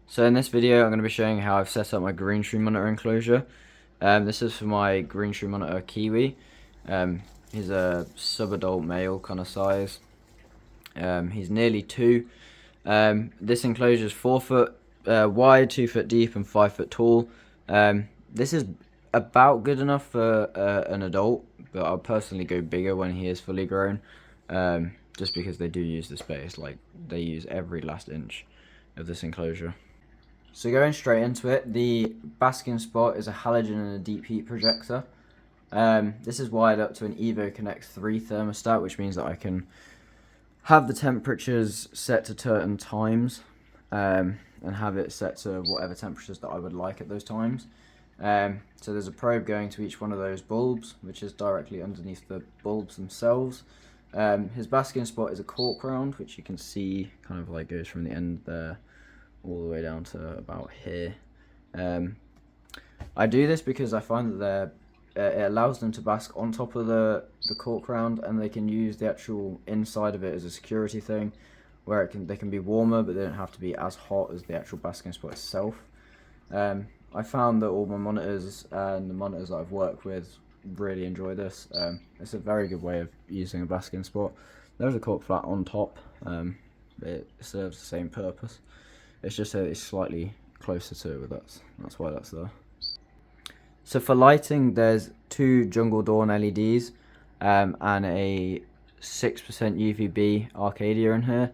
So in this video I'm going to be showing how I've set up my green tree monitor enclosure. This is for my green tree monitor Kiwi. He's a sub-adult male kind of size. He's nearly 2. This enclosure is 4 foot wide, 2 foot deep and 5 foot tall. This is about good enough for an adult, but I'll personally go bigger when he is fully grown. Just because they do use the space, like they use every last inch of this enclosure. So going straight into it, the basking spot is a halogen and a deep heat projector. This is wired up to an Evo Connect 3 thermostat, which means that I can have the temperatures set to certain times and have it set to whatever temperatures that I would like at those times. So there's a probe going to each one of those bulbs, which is directly underneath the bulbs themselves. His basking spot is a cork round, which you can see kind of like goes from the end there all the way down to about here. I do this because I find that it allows them to bask on top of the cork round, and they can use the actual inside of it as a security thing, where they can be warmer, but they don't have to be as hot as the actual basking spot itself. I found that all my monitors and the monitors that I've worked with really enjoy this. It's a very good way of using a basking spot. There's a cork flat on top. It serves the same purpose. It's just that it's slightly closer to it, but that's why that's there. So for lighting, there's 2 jungle dawn LEDs and a 6% UVB Arcadia in here.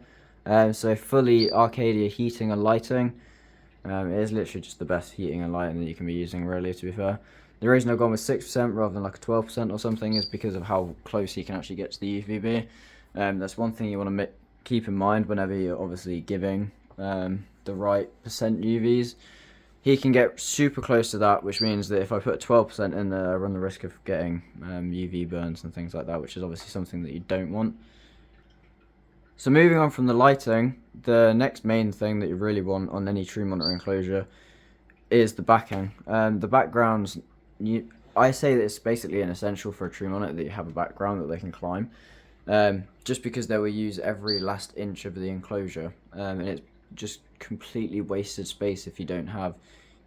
So fully Arcadia heating and lighting. It is literally just the best heating and lighting that you can be using, really, to be fair. The reason I've gone with 6% rather than like a 12% or something is because of how close you can actually get to the UVB. That's one thing you want to keep in mind whenever you're obviously giving the right percent UVs. He can get super close to that, which means that if I put 12% in there, I run the risk of getting UV burns and things like that, which is obviously something that you don't want. So moving on from the lighting, the next main thing that you really want on any tree monitor enclosure is the backing. The backgrounds, I say that it's basically an essential for a tree monitor that you have a background that they can climb, just because they will use every last inch of the enclosure, and it's just completely wasted space if you don't have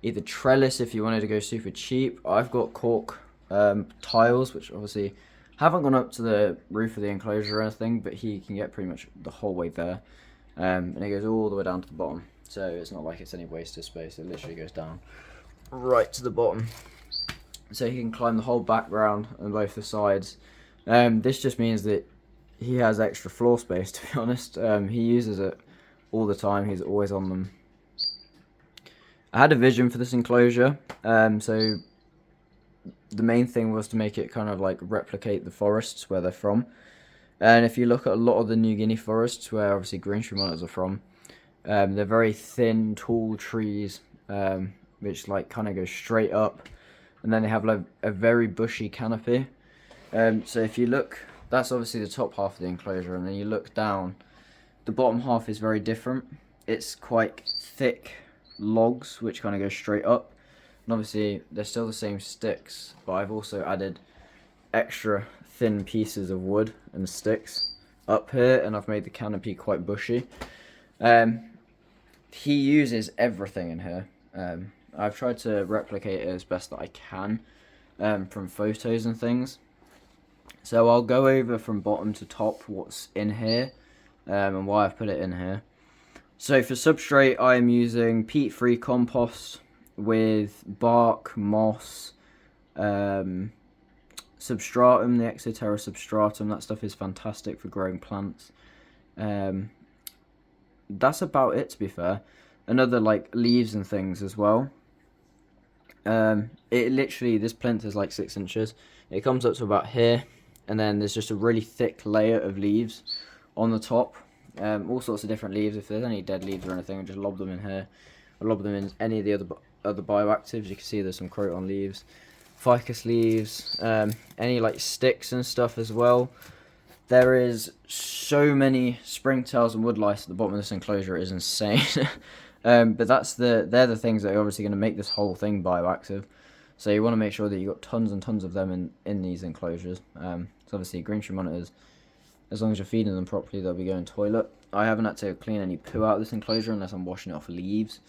either trellis if you wanted to go super cheap. I've got cork tiles, which obviously haven't gone up to the roof of the enclosure or anything, but he can get pretty much the whole way there, and it goes all the way down to the bottom, so it's not like it's any wasted space. It literally goes down right to the bottom, so he can climb the whole background and both the sides. This just means that he has extra floor space, to be honest. He uses it all the time. He's always on them. I had a vision for this enclosure, so the main thing was to make it kind of like replicate the forests where they're from. And if you look at a lot of the New Guinea forests, where obviously green tree monitors are from, they're very thin, tall trees, which like kind of go straight up, and then they have like a very bushy canopy. So if you look, that's obviously the top half of the enclosure, and then you look down, the bottom half is very different. It's quite thick logs which kind of go straight up, and obviously they're still the same sticks, but I've also added extra thin pieces of wood and sticks up here, and I've made the canopy quite bushy. He uses everything in here. I've tried to replicate it as best that I can from photos and things. So I'll go over from bottom to top what's in here and why I've put it in here. So for substrate, I am using peat-free compost with bark, moss, substratum, the Exoterra substratum. That stuff is fantastic for growing plants. That's about it, to be fair. Another like leaves and things as well. It literally, this plinth is like 6 inches. It comes up to about here, and then there's just a really thick layer of leaves on the top. All sorts of different leaves. If there's any dead leaves or anything, I just lob them in here. I lob them in any of the other bioactives. You can see there's some croton leaves, ficus leaves, any like sticks and stuff as well. There is so many springtails and woodlice at the bottom of this enclosure. It is insane. But they're the things that are obviously going to make this whole thing bioactive. So you want to make sure that you've got tons and tons of them in these enclosures. So obviously green tree monitors, as long as you're feeding them properly, they'll be going toilet. I haven't had to clean any poo out of this enclosure unless I'm washing it off leaves.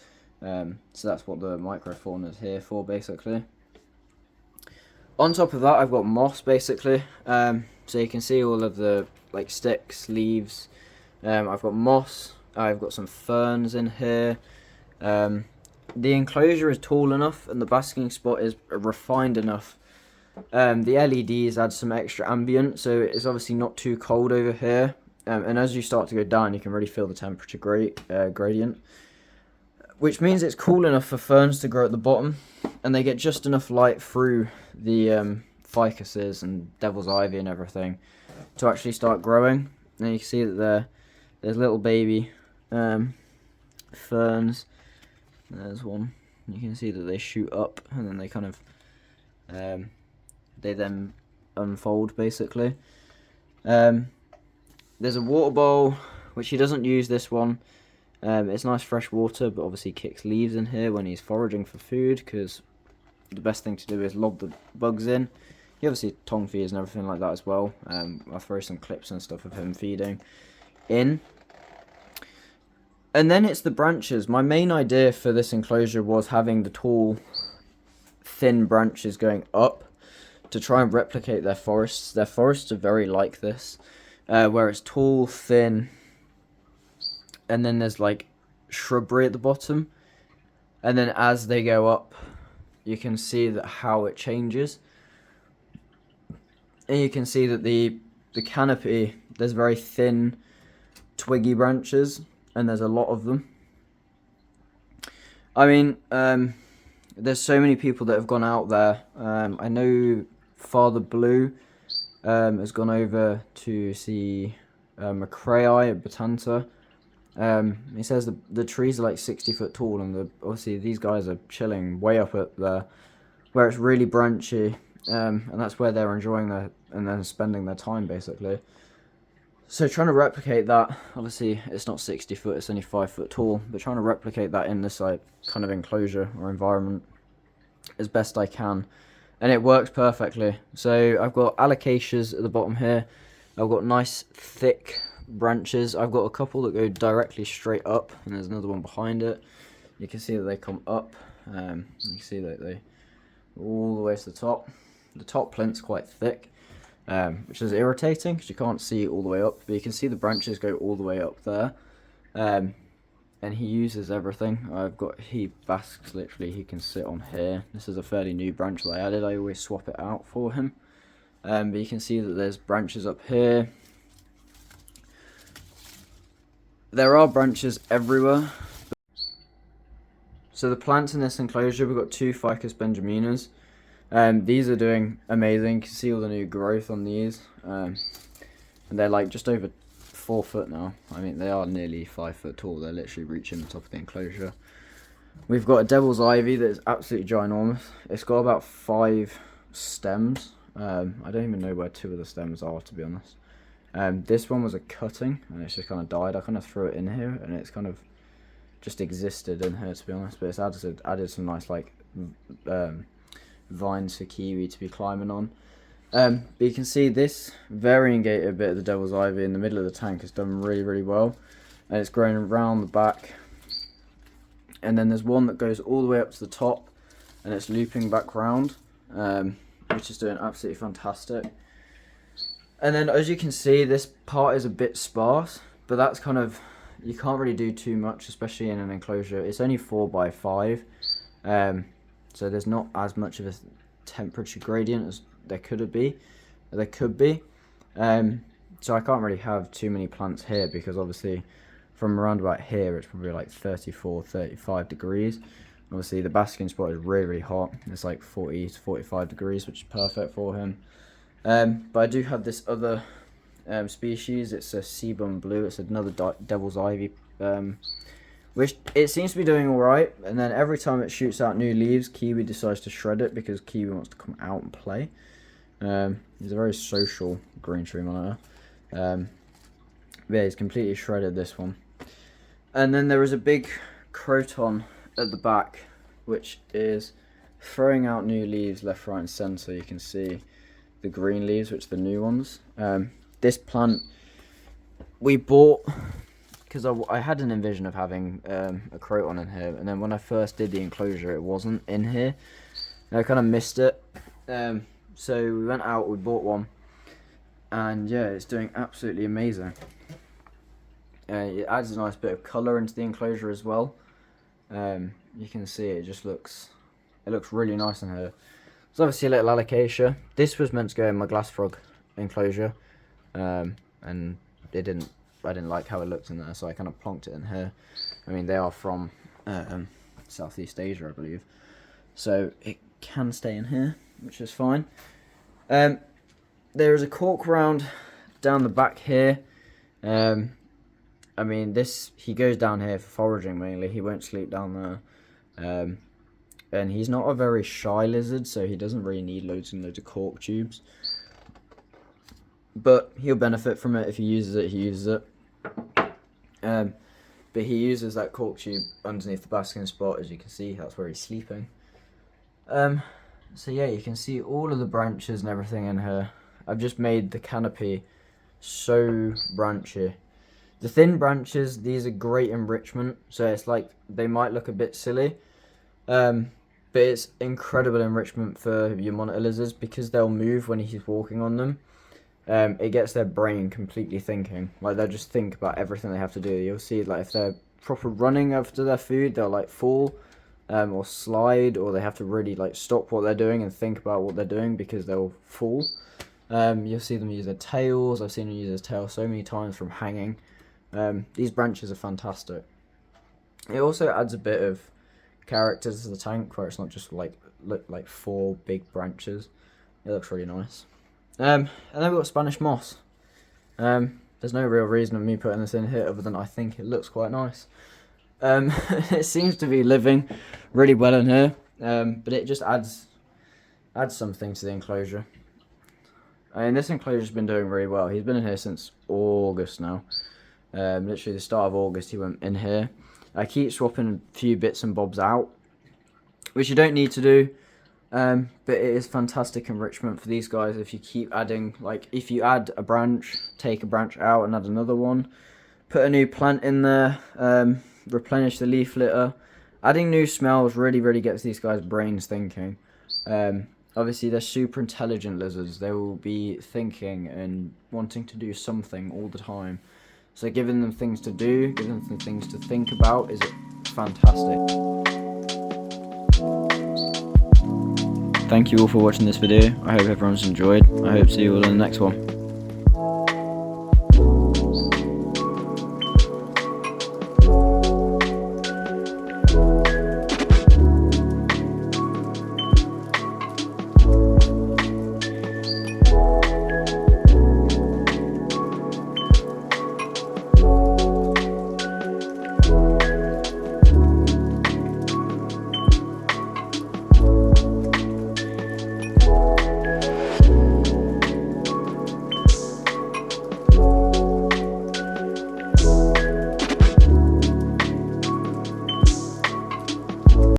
So that's what the microfauna is here for, basically. On top of that, I've got moss, basically. So you can see all of the like sticks, leaves. I've got moss. I've got some ferns in here. The enclosure is tall enough, and the basking spot is refined enough. The LEDs add some extra ambient, so it's obviously not too cold over here. And as you start to go down, you can really feel the temperature gradient, which means it's cool enough for ferns to grow at the bottom, and they get just enough light through the ficuses and devil's ivy and everything to actually start growing. And you can see that there's little baby ferns. There's one. You can see that they shoot up, and then they kind of they then unfold, basically. There's a water bowl, which he doesn't use this one. It's nice fresh water, but obviously kicks leaves in here when he's foraging for food, because the best thing to do is lob the bugs in. He obviously tongue feeds and everything like that as well. I'll throw some clips and stuff of him feeding in. And then it's the branches. My main idea for this enclosure was having the tall, thin branches going up to try and replicate their forests. Their forests are very like this, where it's tall, thin, and then there's like shrubbery at the bottom. And then as they go up, you can see that how it changes. And you can see that the canopy, there's very thin, twiggy branches, and there's a lot of them. I mean, there's so many people that have gone out there. I know Father Blue has gone over to see McCrae at Batanta. He says the trees are like 60 foot tall, and obviously these guys are chilling way up at where it's really branchy, and that's where they're enjoying and then spending their time, basically. So trying to replicate that, obviously it's not 60 foot, it's only 5 foot tall, but trying to replicate that in this like kind of enclosure or environment as best I can, and it works perfectly. So I've got alocasias at the bottom here. I've got nice thick branches. I've got a couple that go directly straight up, and there's another one behind it. You can see that they come up. You can see that they all the way to the top. The top plint's quite thick, which is irritating because you can't see it all the way up, but you can see the branches go all the way up there. And he uses everything. He basks literally, he can sit on here. This is a fairly new branch that I added. I always swap it out for him. But you can see that there's branches up here. There are branches everywhere. So the plants in this enclosure, we've got 2 Ficus benjaminas. These are doing amazing. You can see all the new growth on these. And they're like just over 4 foot now. I mean, they are nearly 5 foot tall. They're literally reaching the top of the enclosure. We've got a devil's ivy that is absolutely ginormous. It's got about 5 stems. I don't even know where 2 of the stems are, to be honest. This one was a cutting, and it's just kind of died. I kind of threw it in here, and it's kind of just existed in here, to be honest. But it's added some nice like vines for Kiwi to be climbing on. But you can see this variegated bit of the devil's ivy in the middle of the tank has done really, really well, and it's growing around the back. And then there's one that goes all the way up to the top, and it's looping back round, which is doing absolutely fantastic. And then as you can see, this part is a bit sparse, but that's kind of, you can't really do too much, especially in an enclosure. It's only 4 by 5, so there's not as much of a temperature gradient as there could be. So I can't really have too many plants here, because obviously from around about here it's probably like 34, 35 degrees. Obviously the basking spot is really, really hot. It's like 40 to 45 degrees, which is perfect for him. But I do have this other species. It's a Sebum Blue. It's another devil's ivy, which it seems to be doing alright. And then every time it shoots out new leaves, Kiwi decides to shred it, because Kiwi wants to come out and play. He's a very social green tree monitor. Yeah, he's completely shredded this one. And then there is a big croton at the back, which is throwing out new leaves left, right and centre. You can see the green leaves, which are the new ones. This plant we bought because I had an envision of having a croton in here, and then when I first did the enclosure, it wasn't in here, and I kind of missed it. So we went out, we bought one, and yeah, it's doing absolutely amazing. It adds a nice bit of colour into the enclosure as well. You can see it just looks really nice in here. There's obviously a little alocasia. This was meant to go in my glass frog enclosure, and I didn't like how it looked in there, so I kind of plonked it in here. I mean, they are from Southeast Asia, I believe, so it can stay in here, which is fine. There is a cork round down the back here. I mean, he goes down here for foraging mainly. He won't sleep down there. And he's not a very shy lizard, so he doesn't really need loads and loads of cork tubes. But he'll benefit from it. If he uses it, he uses it. But he uses that cork tube underneath the basking spot, as you can see. That's where he's sleeping. So yeah, you can see all of the branches and everything in here. I've just made the canopy so branchy. The thin branches, these are great enrichment. So it's like, they might look a bit silly. But it's incredible enrichment for your monitor lizards, because they'll move when he's walking on them. It gets their brain completely thinking. Like, they'll just think about everything they have to do. You'll see, like, if they're proper running after their food, they'll like fall or slide, or they have to really like stop what they're doing and think about what they're doing, because they'll fall. You'll see them use their tails. I've seen them use their tail so many times from hanging. These branches are fantastic. It also adds a bit of character to the tank, where it's not just like like 4 big branches. It looks really nice. And then we've got Spanish moss. There's no real reason of me putting this in here other than I think it looks quite nice. It seems to be living really well in here, but it just adds something to the enclosure. I mean, this enclosure's been doing really well. He's been in here since August now. Literally the start of August he went in here. I keep swapping a few bits and bobs out, which you don't need to do, but it is fantastic enrichment for these guys. If you keep adding, like, if you add a branch, take a branch out and add another one, put a new plant in there, replenish the leaf litter. Adding new smells really gets these guys' brains thinking. Obviously, they're super intelligent lizards. They will be thinking and wanting to do something all the time. So giving them things to do, giving them things to think about is fantastic. Thank you all for watching this video. I hope everyone's enjoyed. I hope to see you all in the next one.